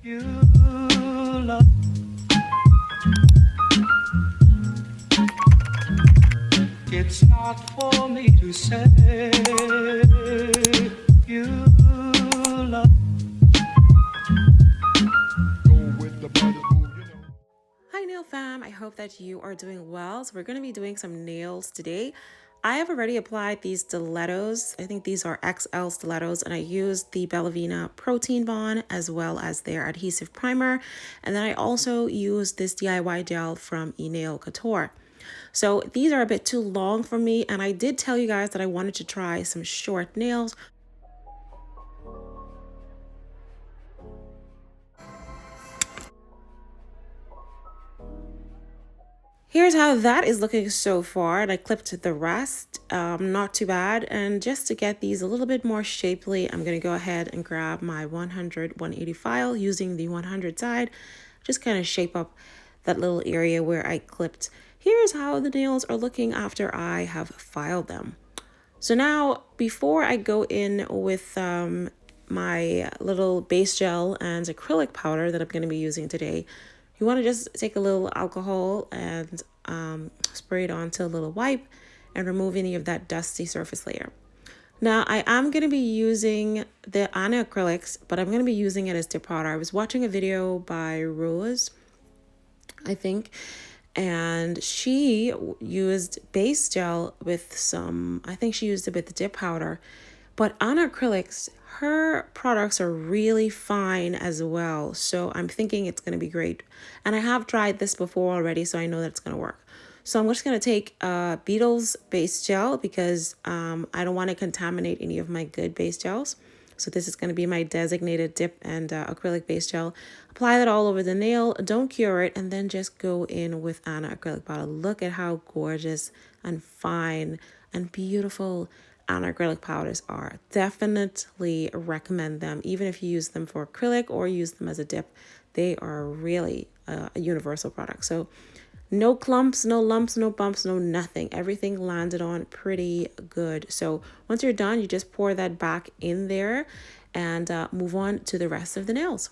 You love. It's not for me to say. You love. Hi nail fam, I hope that you are doing well. So we're going to be doing some nails today. I have already applied these stilettos. I think these are XL stilettos, and I used the Bellavina Protein Bond as well as their adhesive primer. And then I also used this DIY gel from eNail Couture. So these are a bit too long for me, and I did tell you guys that I wanted to try some short nails. Here's how that is looking so far, and I clipped the rest, not too bad. And just to get these a little bit more shapely, I'm going to go ahead and grab my 100-180 file using the 100 side, just kind of shape up that little area where I clipped. Here's how the nails are looking after I have filed them. So now, before I go in with my little base gel and acrylic powder that I'm going to be using today, you want to just take a little alcohol and spray it onto a little wipe and remove any of that dusty surface layer. Now, I am going to be using the Anacrylics, but I'm going to be using it as dip powder. I was watching a video by Rose, I think, and she used base gel with some, I think she used it with the dip powder. But Anacrylics, her products are really fine as well. So I'm thinking it's going to be great. And I have tried this before already, so I know that it's going to work. So I'm just going to take Beetles base gel because I don't want to contaminate any of my good base gels. So this is going to be my designated dip and acrylic base gel. Apply that all over the nail. Don't cure it. And then just go in with Anacrylic powder. Look at how gorgeous and fine and beautiful Anacrylic powders are. Definitely recommend them. Even if you use them for acrylic or use them as a dip, they are really a universal product. So no clumps, no lumps, no bumps, no nothing. Everything landed on pretty good. So once you're done, you just pour that back in there and move on to the rest of the nails.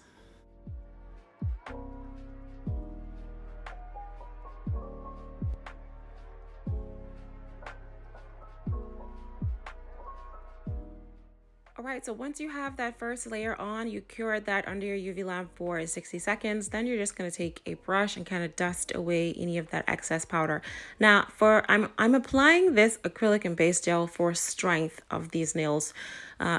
All right, so once you have that first layer on, you cure that under your UV lamp for 60 seconds. Then you're just going to take a brush and kind of dust away any of that excess powder. Now, I'm applying this acrylic and base gel for strength of these nails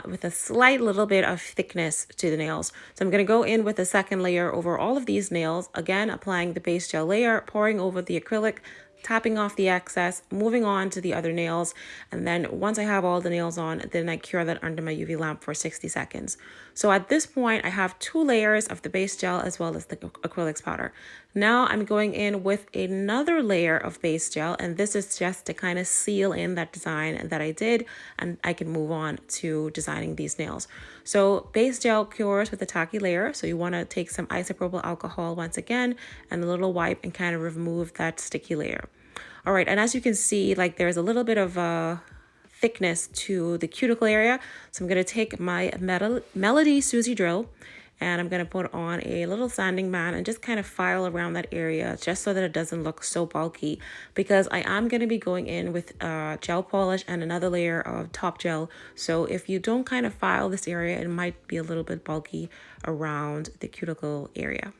with a slight little bit of thickness to the nails. So I'm going to go in with a second layer over all of these nails. Again, applying the base gel layer, pouring over the acrylic, tapping off the excess, moving on to the other nails. And then once I have all the nails on, then I cure that under my UV lamp for 60 seconds. So at this point, I have 2 layers of the base gel as well as the acrylics powder. Now I'm going in with another layer of base gel, and this is just to kind of seal in that design that I did, and I can move on to designing these nails. So base gel cures with a tacky layer. So you want to take some isopropyl alcohol once again and a little wipe and kind of remove that sticky layer. All right, and as you can see, like there's a little bit of thickness to the cuticle area. So I'm going to take my Melody Susie drill and I'm going to put on a little sanding mat and just kind of file around that area just so that it doesn't look so bulky, because I am going to be going in with gel polish and another layer of top gel. So if you don't kind of file this area, it might be a little bit bulky around the cuticle area.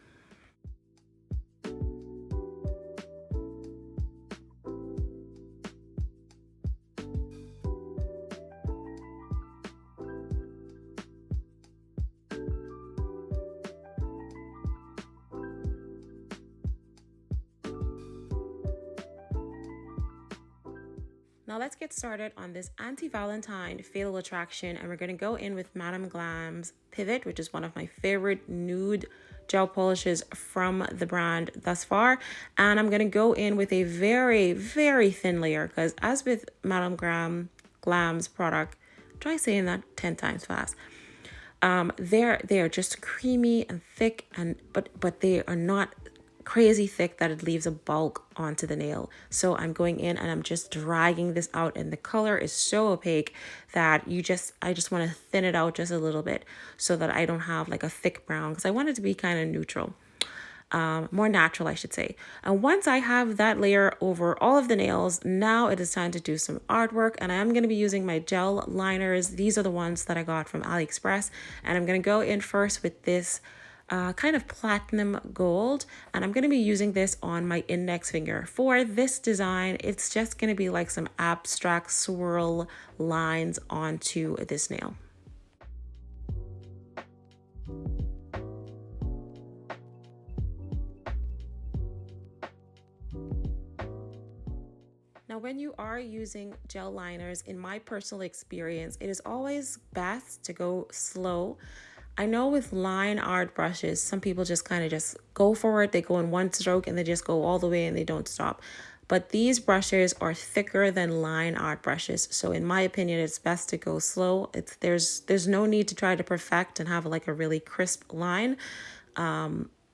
Now let's get started on this anti-Valentine fatal attraction, and we're going to go in with Madam Glam's Pivot, which is one of my favorite nude gel polishes from the brand thus far. And I'm going to go in with a very, very thin layer, because as with Madam Glam's product, try saying that 10 times fast. They're just creamy and thick, and but they are not crazy thick that it leaves a bulk onto the nail. So I'm going in and I'm just dragging this out, and the color is so opaque that I just want to thin it out just a little bit so that I don't have like a thick brown, because I want it to be kind of neutral. More natural, I should say. And once I have that layer over all of the nails, now it is time to do some artwork. And I am going to be using my gel liners. These are the ones that I got from Aliexpress. And I'm going to go in first with this kind of platinum gold, and I'm going to be using this on my index finger. For this design, it's just going to be like some abstract swirl lines onto this nail. Now, when you are using gel liners, in my personal experience, it is always best to go slow. I know with line art brushes, some people just kind of just go for it. They go in one stroke and they just go all the way and they don't stop. But these brushes are thicker than line art brushes. So in my opinion, it's best to go slow. There's no need to try to perfect and have like a really crisp line.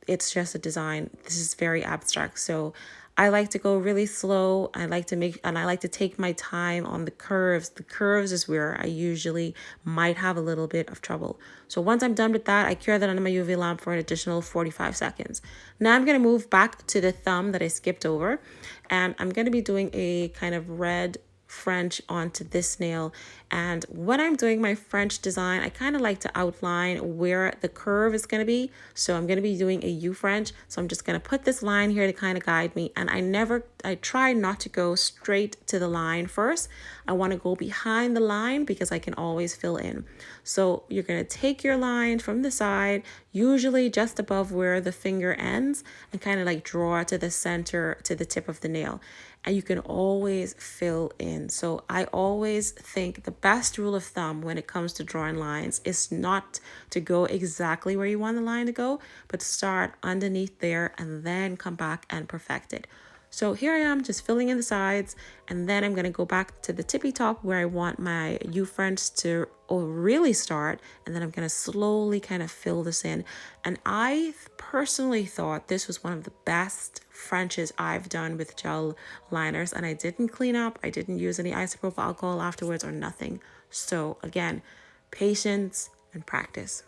It's just a design. This is very abstract. So I like to go really slow. I like to take my time on the curves. The curves is where I usually might have a little bit of trouble. So once I'm done with that, I cure that under my UV lamp for an additional 45 seconds. Now I'm going to move back to the thumb that I skipped over, and I'm going to be doing a kind of red French onto this nail. And when I'm doing my French design, I kind of like to outline where the curve is going to be. So I'm going to be doing a U French. So I'm just going to put this line here to kind of guide me. And I try not to go straight to the line first. I want to go behind the line because I can always fill in. So you're going to take your line from the side, usually just above where the finger ends, and kind of like draw it to the center, to the tip of the nail. And you can always fill in. So I always think the best rule of thumb when it comes to drawing lines is not to go exactly where you want the line to go, but start underneath there and then come back and perfect it. So here I am just filling in the sides, and then I'm going to go back to the tippy top where I want my U French to really start, and then I'm going to slowly kind of fill this in. And I personally thought this was one of the best Frenches I've done with gel liners, and I didn't clean up. I didn't use any isopropyl alcohol afterwards or nothing. So again, patience and practice.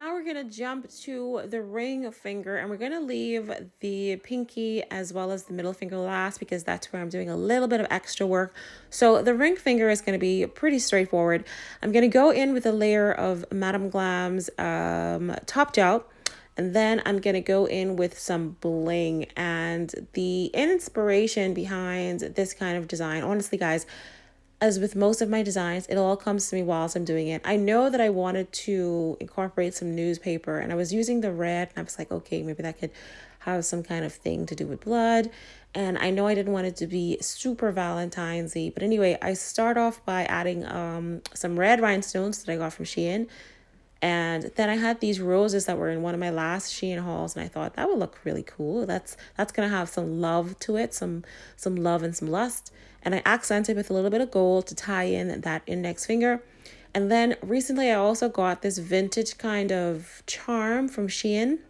Now we're going to jump to the ring finger, and we're going to leave the pinky as well as the middle finger last because that's where I'm doing a little bit of extra work. So the ring finger is going to be pretty straightforward. I'm going to go in with a layer of Madam Glam's top gel, and then I'm going to go in with some bling. And the inspiration behind this kind of design, honestly guys, as with most of my designs, it all comes to me whilst I'm doing it. I know that I wanted to incorporate some newspaper, and I was using the red, and I was like, okay, maybe that could have some kind of thing to do with blood. And I know I didn't want it to be super Valentine's-y, but anyway, I start off by adding some red rhinestones that I got from SheIn. And then I had these roses that were in one of my last SheIn hauls, and I thought that would look really cool. That's gonna have some love to it, some love and some lust. And I accented with a little bit of gold to tie in that index finger. And then recently I also got this vintage kind of charm from SheIn.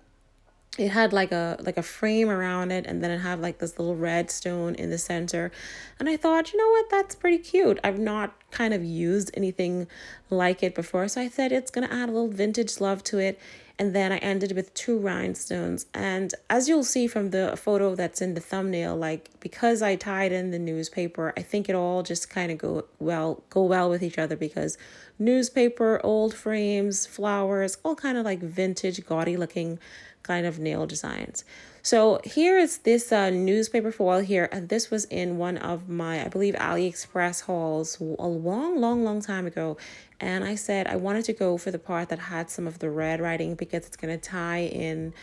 It had like a frame around it, and then it had like this little red stone in the center. And I thought, you know what, that's pretty cute. I've not kind of used anything like it before, so I said it's gonna add a little vintage love to it. And then I ended with 2 rhinestones. And as you'll see from the photo that's in the thumbnail, like because I tied in the newspaper, I think it all just kind of go well with each other, because newspaper, old frames, flowers, all kind of like vintage, gaudy looking kind of nail designs. So here is this newspaper foil here, and this was in one of my, I believe, AliExpress hauls a long time ago. And I said I wanted to go for the part that had some of the red writing because it's going to tie in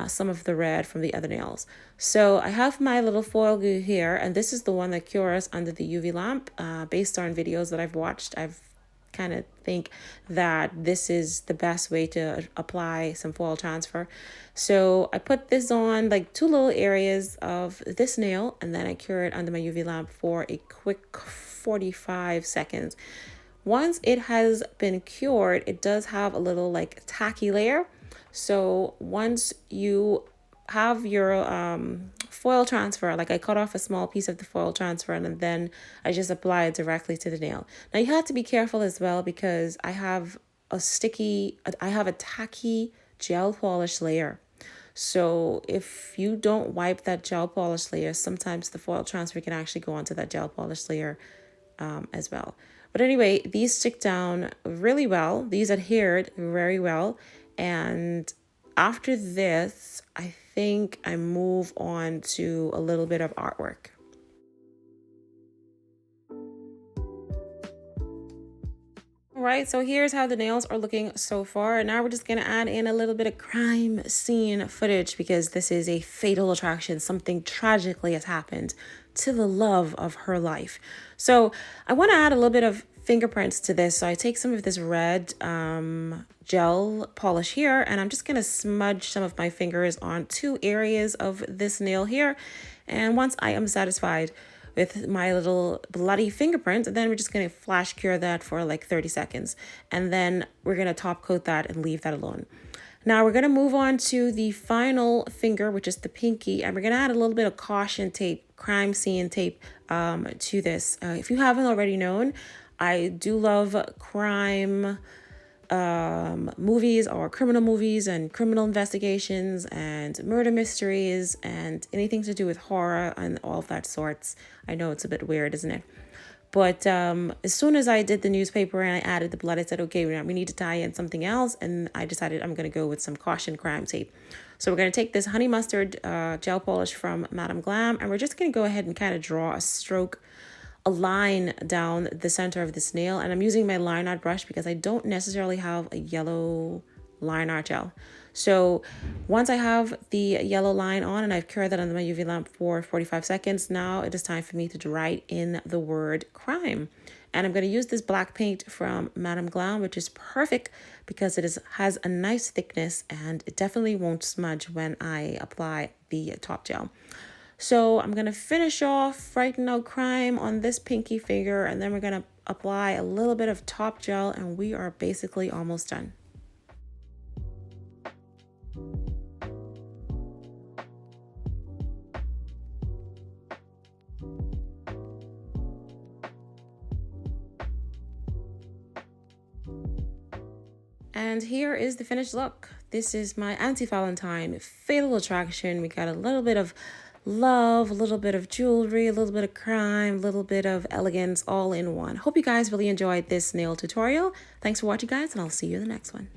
some of the red from the other nails. So I have my little foil glue here, and this is the one that cures under the UV lamp. Based on videos that I've watched, I've kind of think that this is the best way to apply some foil transfer. So I put this on like 2 little areas of this nail, and then I cure it under my UV lamp for a quick 45 seconds. Once it has been cured, it does have a little like tacky layer. So once you have your foil transfer, like I cut off a small piece of the foil transfer and then I just apply it directly to the nail. Now you have to be careful as well because I have a tacky gel polish layer. So if you don't wipe that gel polish layer, sometimes the foil transfer can actually go onto that gel polish layer as well. But anyway, these stick down really well. These adhered very well. And after this, I think I move on to a little bit of artwork. All right, so here's how the nails are looking so far. Now we're just gonna add in a little bit of crime scene footage because this is a fatal attraction. Something tragically has happened to the love of her life. So I want to add a little bit of fingerprints to this. So I take some of this red gel polish here and I'm just gonna smudge some of my fingers on 2 areas of this nail here. And once I am satisfied with my little bloody fingerprint, and then we're just gonna flash cure that for like 30 seconds. And then we're gonna top coat that and leave that alone. Now we're gonna move on to the final finger, which is the pinky, and we're gonna add a little bit of caution tape, crime scene tape to this. If you haven't already known, I do love crime movies or criminal movies and criminal investigations and murder mysteries and anything to do with horror and all of that sorts. I know it's a bit weird, isn't it? But as soon as I did the newspaper and I added the blood, I said, okay, we need to tie in something else. And I decided I'm going to go with some caution crime tape. So we're going to take this honey mustard gel polish from Madam Glam, and we're just going to go ahead and kind of draw a stroke, a line down the center of this nail. And I'm using my line art brush because I don't necessarily have a yellow line art gel. So once I have the yellow line on and I've cured that under my UV lamp for 45 seconds, now it is time for me to write in the word crime. And I'm going to use this black paint from Madam Glam, which is perfect because it has a nice thickness and it definitely won't smudge when I apply the top gel. So I'm going to finish off writing out crime on this pinky finger, and then we're going to apply a little bit of top gel and we are basically almost done. And here is the finished look. This is my anti-Valentine fatal attraction. We got a little bit of love, a little bit of jewelry, a little bit of crime, a little bit of elegance all in one. Hope you guys really enjoyed this nail tutorial. Thanks for watching, guys, and I'll see you in the next one.